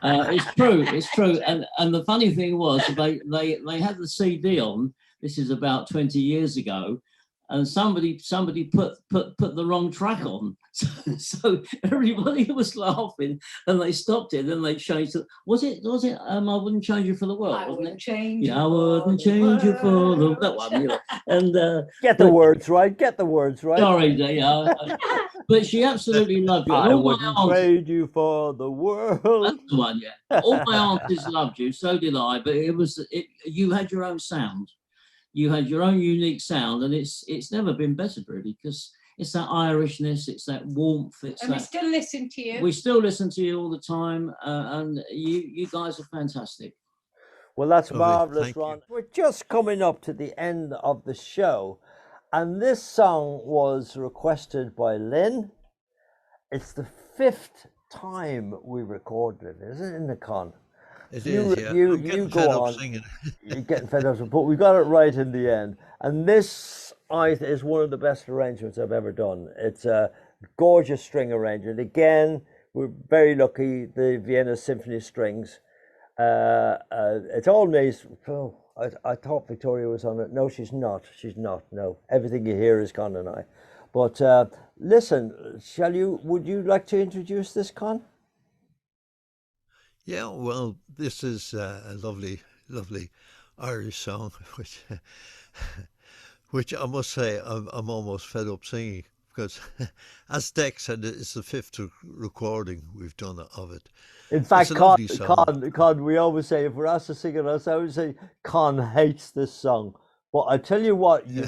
It's true. And the funny thing was, they had the CD on. This is about 20 years ago. And somebody put the wrong track on, so everybody was laughing, and they stopped it. Then they changed it. Was it? I wouldn't change you for the world. I wouldn't change. Yeah, I wouldn't change you for the that one. And get the words right. Get the words right. Sorry, yeah. But she absolutely loved you. I wouldn't trade you for the world. That's the one. Yeah. All my aunties loved you. So did I. But you had your own sound. You had your own unique sound, and it's never been better, really, because it's that Irishness, it's that warmth. We still listen to you. We still listen to you all the time, and you guys are fantastic. Well, that's marvellous, Ron. We're just coming up to the end of the show, and this song was requested by Lynn. It's the 5th time we recorded it, isn't it, in the con? It is, yeah. I'm getting go fed up on. singing. You're getting fed up, but we got it right in the end. And this is one of the best arrangements I've ever done. It's a gorgeous string arrangement. Again, we're very lucky, the Vienna Symphony Strings. It's all me. Oh, I thought Victoria was on it. No, she's not. She's not. No, everything you hear is Con and I. But listen, would you like to introduce this, Con? Yeah, well, this is a lovely, lovely Irish song, which I must say I'm almost fed up singing, because as Deck said, it's the 5th recording we've done of it. In fact, Con, we always say, if we're asked to sing it, I would say, Con hates this song. But I tell you what, you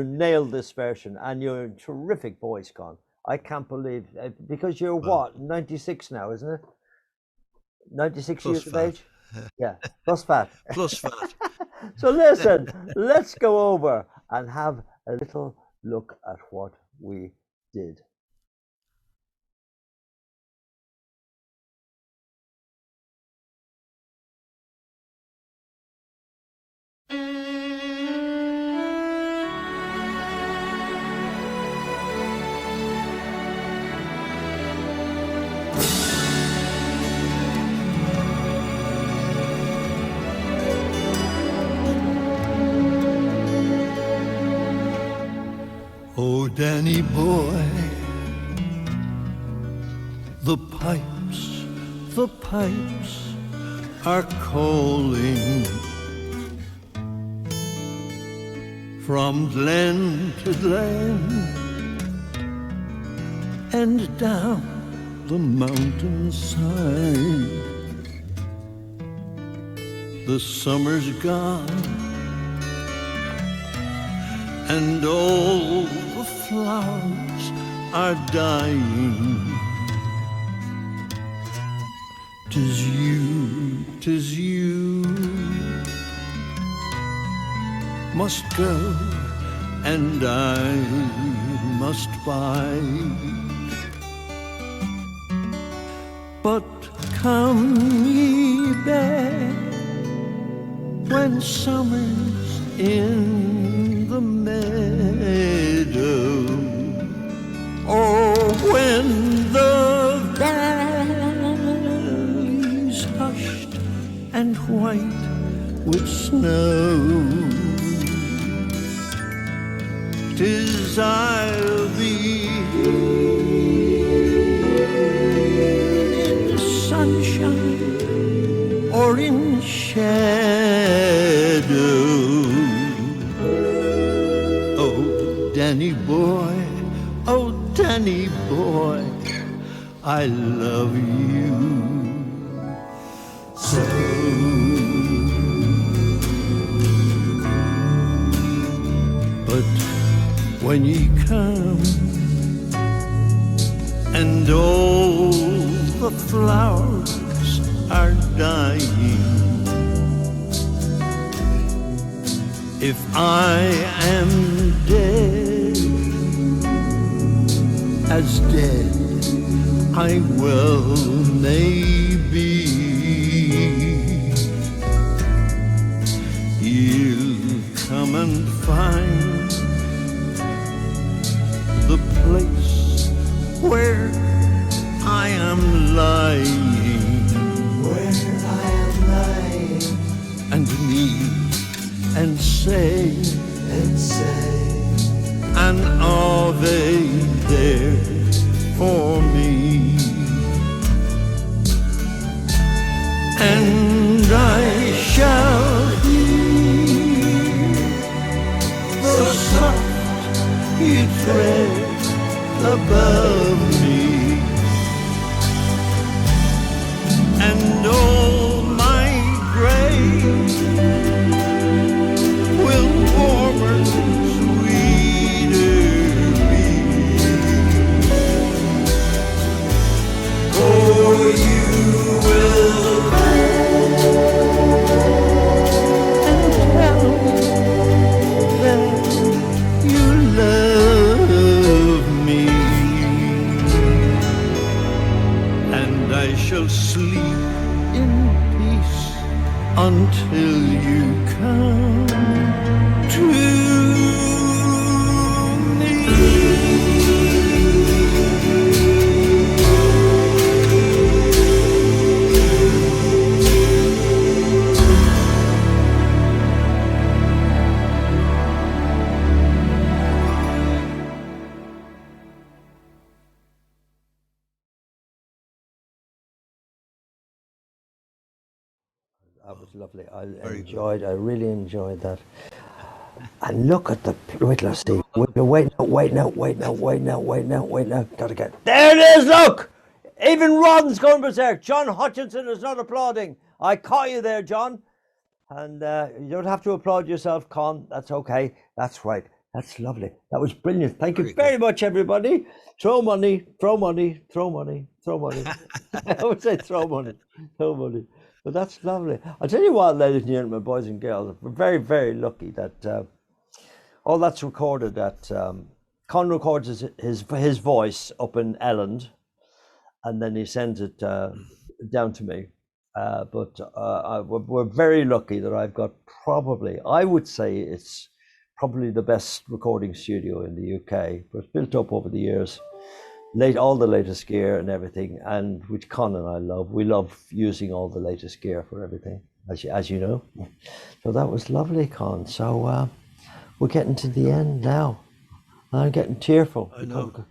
nailed this version, and you're a terrific voice, Con. I can't believe, because you're what, 96 now, isn't it? 96 years of age? Yeah, plus fat. Plus fat. So listen, let's go over and have a little look at what we did. Oh, Danny boy, the pipes are calling from glen to glen and down the mountainside. The summer's gone and all the flowers are dying. 'Tis you must go and I must bide. But come ye back when summer's in the meadow, or when the valley's hushed and white with snow. 'Tis I'll be in sunshine or in shadow. Oh, Danny boy, oh, Danny boy, I love you so. But when ye come and all the flowers are dying, if I am dead, as dead I well may be, you'll come and find the place where I am lying, and kneel and say, an Ave there for me, and I shall hear the soft tread above me, and all my grave will warmer, sweeter be. For you will and tell me that you love me, and I shall sleep in peace until you come to me. That was lovely. I really enjoyed that. And look at the, wait, let's see. Wait now. Gotta get, there it is, look! Even Ron's going berserk. John Hutchinson is not applauding. I caught you there, John. And you don't have to applaud yourself, Con. That's okay. That's right. That's lovely. That was brilliant. Thank you very much, everybody. Throw money. I would say throw money. But that's lovely. I'll tell you what, ladies and gentlemen, boys and girls, we're very, very lucky that all that's recorded at Con records his voice up in Elland, and then he sends it down to me. But we're very lucky that I've got probably, I would say it's probably the best recording studio in the UK. But it's built up over the years. All the latest gear and everything, and which Con and I love. We love using all the latest gear for everything, as you know. So that was lovely, Con. So we're getting to the end now. I'm getting tearful. I know.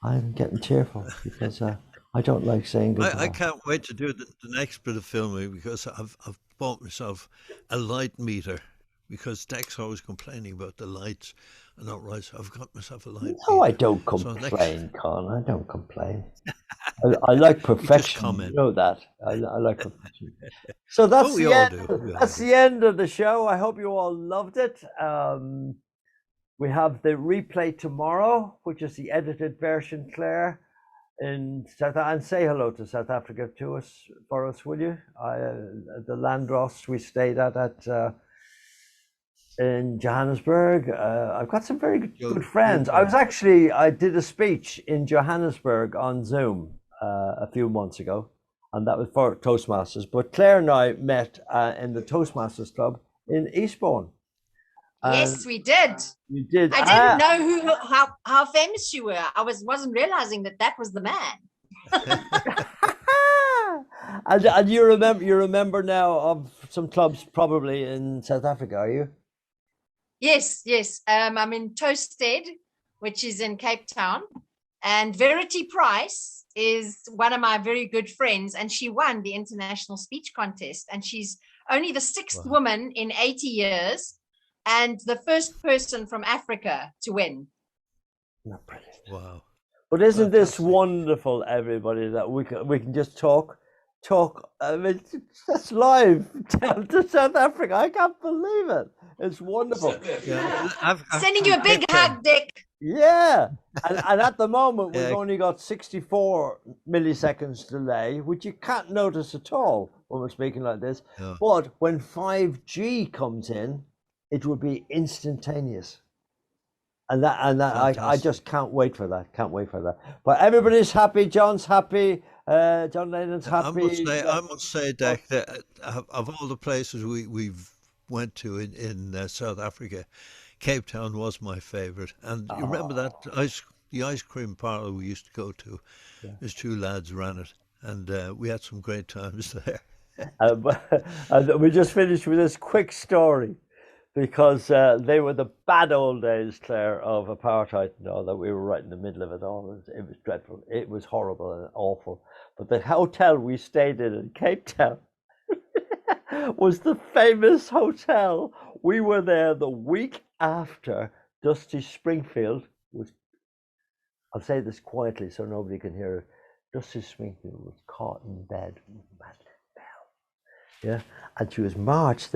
I'm getting tearful because I don't like saying goodbye. I can't wait to do the next bit of filming because I've bought myself a light meter because Deck's always complaining about the lights are not right. So I've got myself a light No, meter. I don't complain, Con. I don't complain. I like perfection. You know that. I like perfection. So that's we the all end. do. That's the end of the show. I hope you all loved it. We have the replay tomorrow, which is the edited version, Claire. In and say hello to South Africa for us, will you? The Landross we stayed at in Johannesburg. I've got some very good friends. I did a speech in Johannesburg on Zoom a few months ago, and that was for Toastmasters. But Claire and I met in the Toastmasters Club in Eastbourne. Yes, we did. You did. I didn't know how famous you were. I wasn't realizing that was the man. And you remember now of some clubs probably in South Africa, are you? Yes. I'm in Toasted, which is in Cape Town, and Verity Price is one of my very good friends, and she won the international speech contest, and she's only the 6th woman in 80 years. And the first person from Africa to win. Not brilliant. Wow. But isn't this wonderful, everybody, that we can just talk? I mean, that's live down to South Africa. I can't believe it. It's wonderful. Yeah. Sending you a big hug, Dick. Yeah. And at the moment, we've only got 64 milliseconds delay, which you can't notice at all when we're speaking like this. Yeah. But when 5G comes in, it will be instantaneous, and I just can't wait for that. But everybody's happy. John's happy. John Lennon's happy. I must say, Deck, that of all the places we've went to in South Africa, Cape Town was my favourite. And you remember that the ice cream parlour we used to go to? Yeah. His 2 lads ran it, and we had some great times there. And we just finished with this quick story. Because they were the bad old days, Claire, of apartheid and all that. We were right in the middle of it all. It was dreadful. It was horrible and awful. But the hotel we stayed in Cape Town was the famous hotel. We were there the week after Dusty Springfield was, I'll say this quietly so nobody can hear it. Dusty Springfield was caught in bed with Madeleine Bell. Yeah, and she was marched.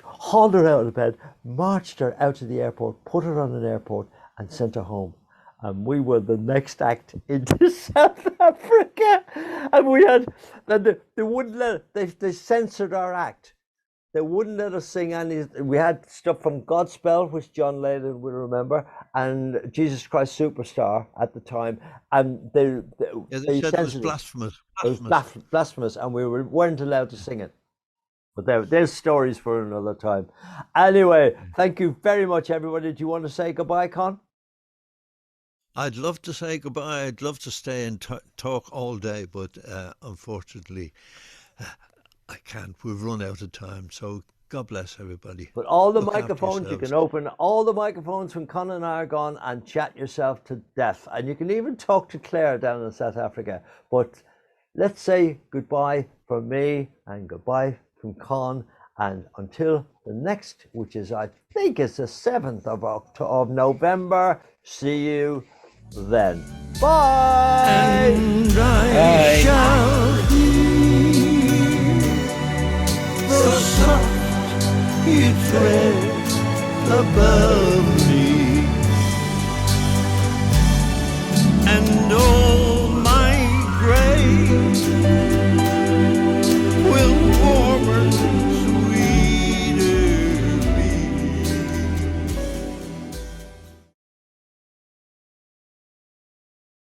Hauled her out of bed, marched her out to the airport, put her on an airport, and sent her home. And we were the next act into South Africa. And we had, they wouldn't they censored our act. They wouldn't let us sing any. We had stuff from Godspell, which John Lydon will remember, and Jesus Christ Superstar at the time. And they said it was blasphemous. It was blasphemous, and we weren't allowed to sing it. But there's stories for another time. Anyway, thank you very much, everybody. Do you want to say goodbye, Con? I'd love to say goodbye. I'd love to stay and talk all day, but unfortunately, I can't. We've run out of time. So God bless everybody. But all the microphones, you can open all the microphones when Con and I are gone and chat yourself to death. And you can even talk to Claire down in South Africa. But let's say goodbye from me and goodbye from Con, and until the next, which is I think it's the 7th of November. See you then. Bye. And I shall hear the soft you tread above me.